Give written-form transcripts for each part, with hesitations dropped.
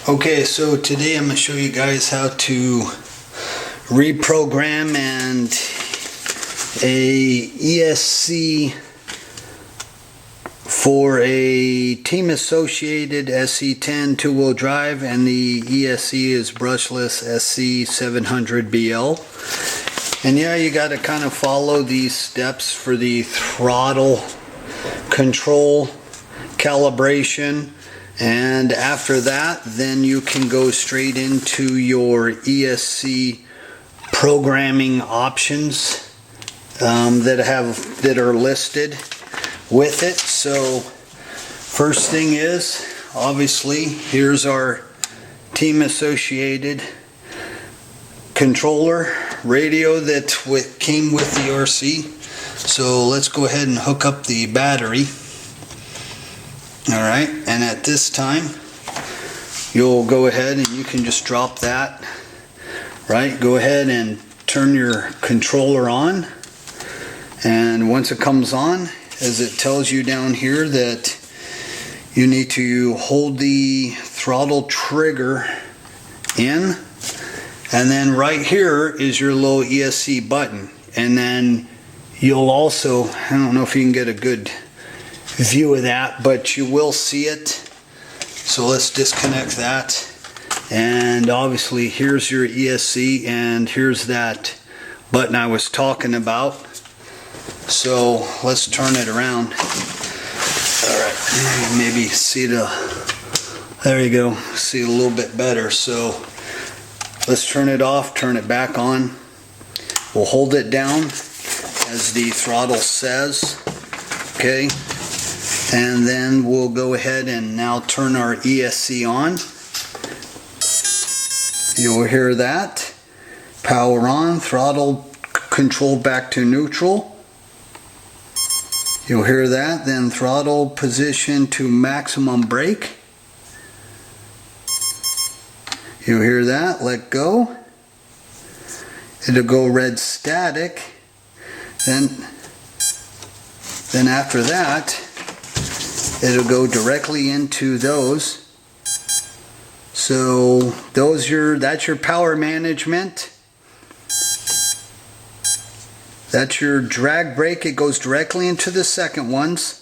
Okay, so today I'm going to show you guys how to reprogram and a ESC for a team associated SC10 two-wheel drive, and the ESC is brushless SC700BL. And yeah, you got to kind of follow these steps for the throttle control calibration. And after that, then you can go straight into your ESC programming options that are listed with it. So first thing is, obviously, here's our team associated controller radio that came with the RC. So let's go ahead and hook up the battery. Alright, and at this time you'll go ahead and you can just drop that, right? Go ahead and turn your controller on, and once it comes on, as it tells you down here, that you need to hold the throttle trigger in, and then right here is your little ESC button, and then you'll also, I don't know if you can get a good view of that, but you will see it. So let's disconnect that, and obviously here's your ESC, and here's that button I was talking about. So let's turn it around. Alright, maybe see there you go, see it a little bit better. So let's turn it off, turn it back on. We'll hold it down as the throttle says, okay? And then we'll go ahead and now turn our ESC on. You'll hear that. Power on, throttle control back to neutral. You'll hear that. Then throttle position to maximum brake. You'll hear that. Let go. It'll go red static. Then after that, it'll go directly into those. So that's your power management. That's your drag brake. It goes directly into the second ones.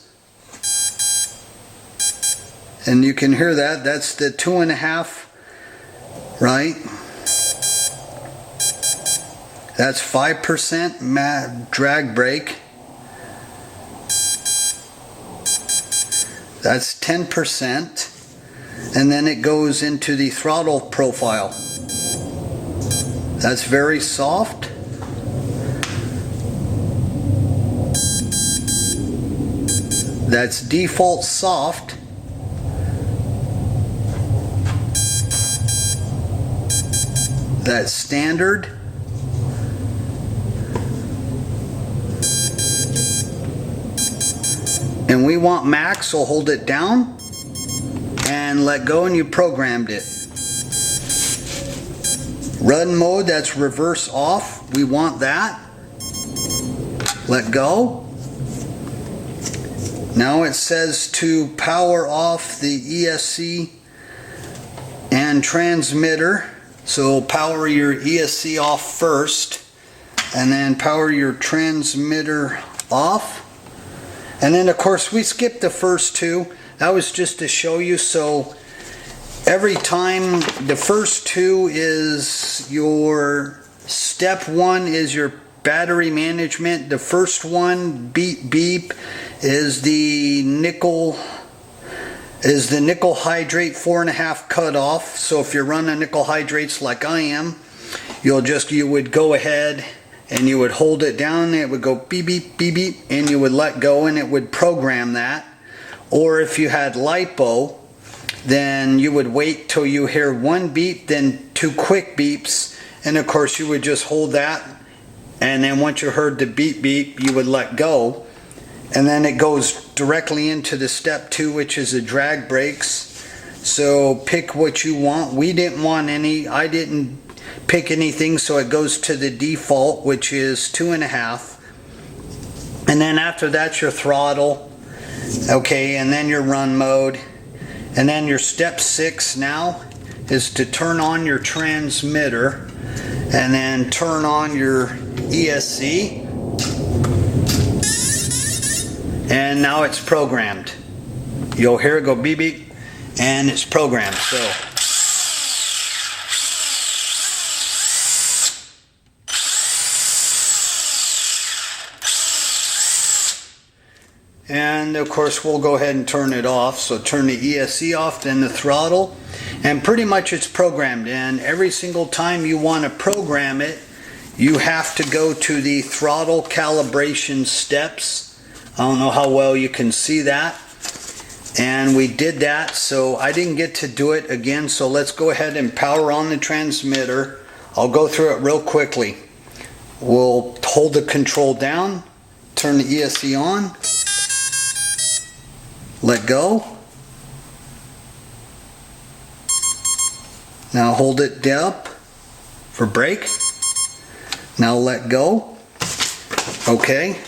And you can hear that. That's the 2.5, right? That's 5% drag brake. That's 10%, and then it goes into the throttle profile. That's very soft. That's default soft. That's standard. And we want max, so hold it down and let go, and you programmed it. Run mode, that's reverse off. We want that. Let go. Now it says to power off the ESC and transmitter. So power your ESC off first, and then power your transmitter off. And then of course we skipped the first two. That was just to show you. So every time, the first two is your step one is your battery management. The first one, beep beep, is the nickel hydrate 4.5 cutoff. So if you're running nickel hydrates like I am, you would go ahead and you would hold it down, and it would go beep beep beep beep, and you would let go, and it would program that. Or if you had lipo, then you would wait till you hear one beep, then 2 quick beeps, and of course you would just hold that, and then once you heard the beep beep, you would let go, and then it goes directly into the step 2, which is the drag brakes. So pick what you want. We didn't want any. I didn't pick anything, so it goes to the default, which is 2.5, and then after that your throttle, okay, and then your run mode, and then your step 6 now is to turn on your transmitter and then turn on your ESC, and now it's programmed. You'll hear it go beep beep, and it's programmed. So and of course we'll go ahead and turn it off. So turn the ESC off, then the throttle, and pretty much it's programmed. And every single time you want to program it, you have to go to the throttle calibration steps. I don't know how well you can see that. And we did that, so I didn't get to do it again. So let's go ahead and power on the transmitter. I'll go through it real quickly. We'll hold the control down, turn the ESC on, let go. Now hold it up for brake. Now let go. Okay.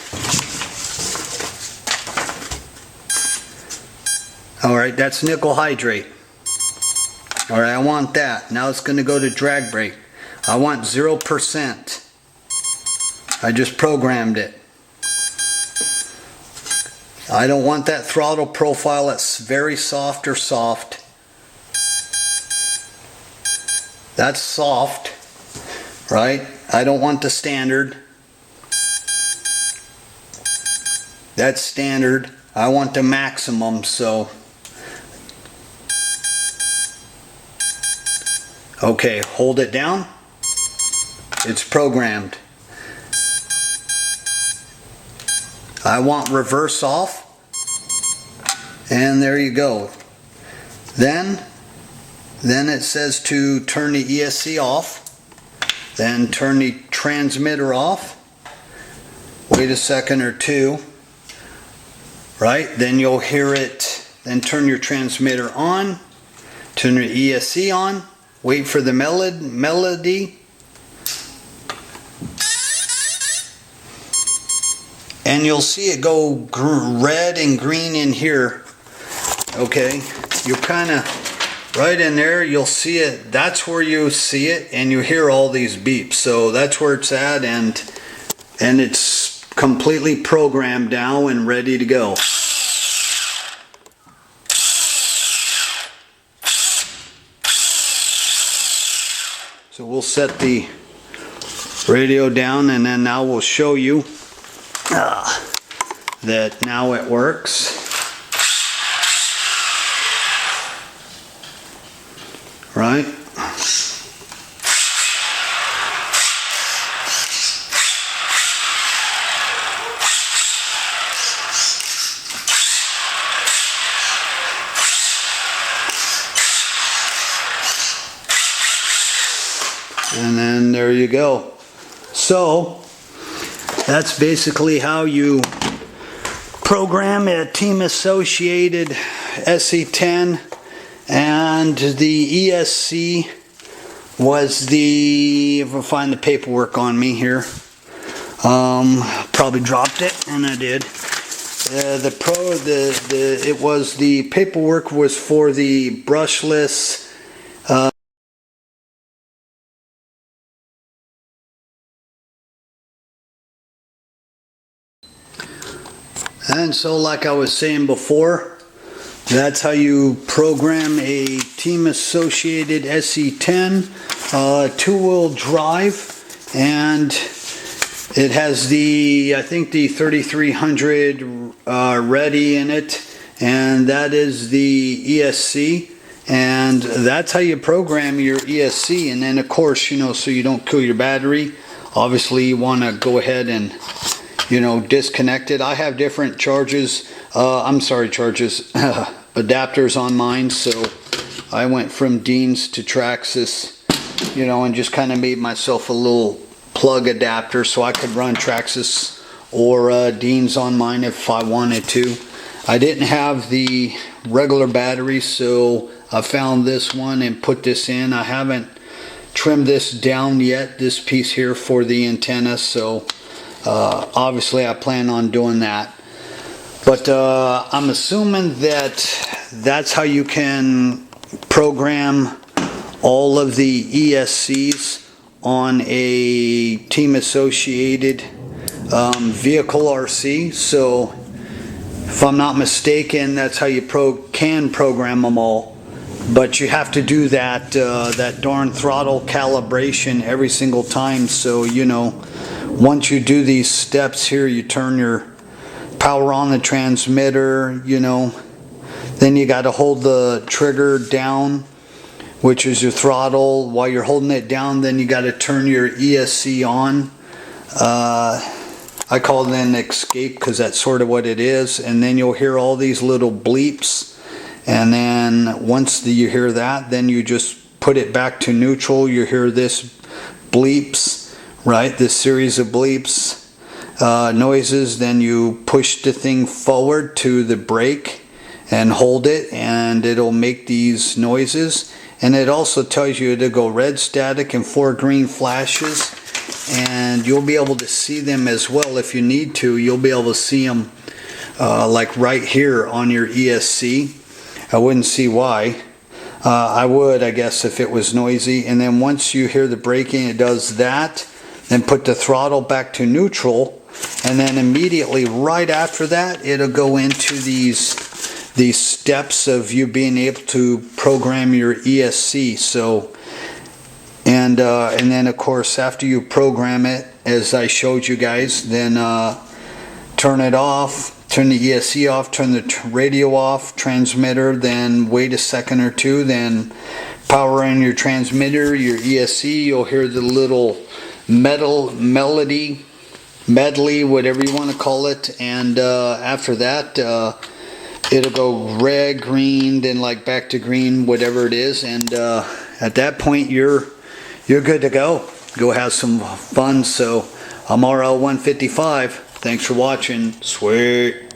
Alright, that's nickel hydrate. Alright, I want that. Now it's going to go to drag brake. I want 0%. I just programmed it. I don't want that throttle profile that's very soft or soft. That's soft, right? I don't want the standard. That's standard. I want the maximum, so. Okay, hold it down. It's programmed. I want reverse off. And there you go. Then it says to turn the ESC off. Then turn the transmitter off. Wait a second or two. Right? Then you'll hear it. Then turn your transmitter on. Turn your ESC on. Wait for the melody. And you'll see it go red and green in here. Okay, you kind of right in there, you'll see it. That's where you see it, and you hear all these beeps. So that's where it's at, and it's completely programmed now and ready to go. So we'll set the radio down, and then now we'll show you that now it works. Right? And then there you go. So that's basically how you program a team associated SC10, and the ESC was the, if I find the paperwork on me here, probably dropped it, and I did. It was the paperwork was for the brushless. And so, like I was saying before, that's how you program a team associated SC10 two-wheel drive, and it has the, I think, the 3300 ready in it, and that is the ESC, and that's how you program your ESC. And then of course, you know, so you don't kill your battery, obviously you want to go ahead and, you know, disconnect it. I have different charges, adapters on mine, so I went from Dean's to Traxxas, you know, and just kind of made myself a little plug adapter so I could run Traxxas or Dean's on mine if I wanted to. I didn't have the regular battery, so I found this one and put this in. I haven't trimmed this down yet, this piece here for the antenna, so obviously I plan on doing that. But I'm assuming that that's how you can program all of the ESCs on a team associated vehicle RC. So if I'm not mistaken, that's how you can program them all. But you have to do that that darn throttle calibration every single time. So, you know, once you do these steps here, you turn your power on the transmitter, you know, then you got to hold the trigger down, which is your throttle. While you're holding it down, then you got to turn your ESC on. I call it an escape because that's sort of what it is. And then you'll hear all these little bleeps. And then once you hear that, then you just put it back to neutral. You hear this bleeps, right? This series of bleeps, noises. Then you push the thing forward to the brake and hold it, and it'll make these noises. And it also tells you to go red static and 4 green flashes. And you'll be able to see them as well if you need to. You'll be able to see them like right here on your ESC. I wouldn't see why. I would, I guess, if it was noisy. And then once you hear the braking, it does that. Then put the throttle back to neutral. And then immediately right after that, it'll go into these steps of you being able to program your ESC. So, and then of course after you program it, as I showed you guys, then turn it off. Turn the ESC off, turn the radio off, transmitter, then wait a second or two, then power in your transmitter, your ESC, you'll hear the little medley, whatever you want to call it, and after that, it'll go red, green, then like back to green, whatever it is, and at that point, you're good to go. Go have some fun. So I'm RL155. Thanks for watching. Sweet.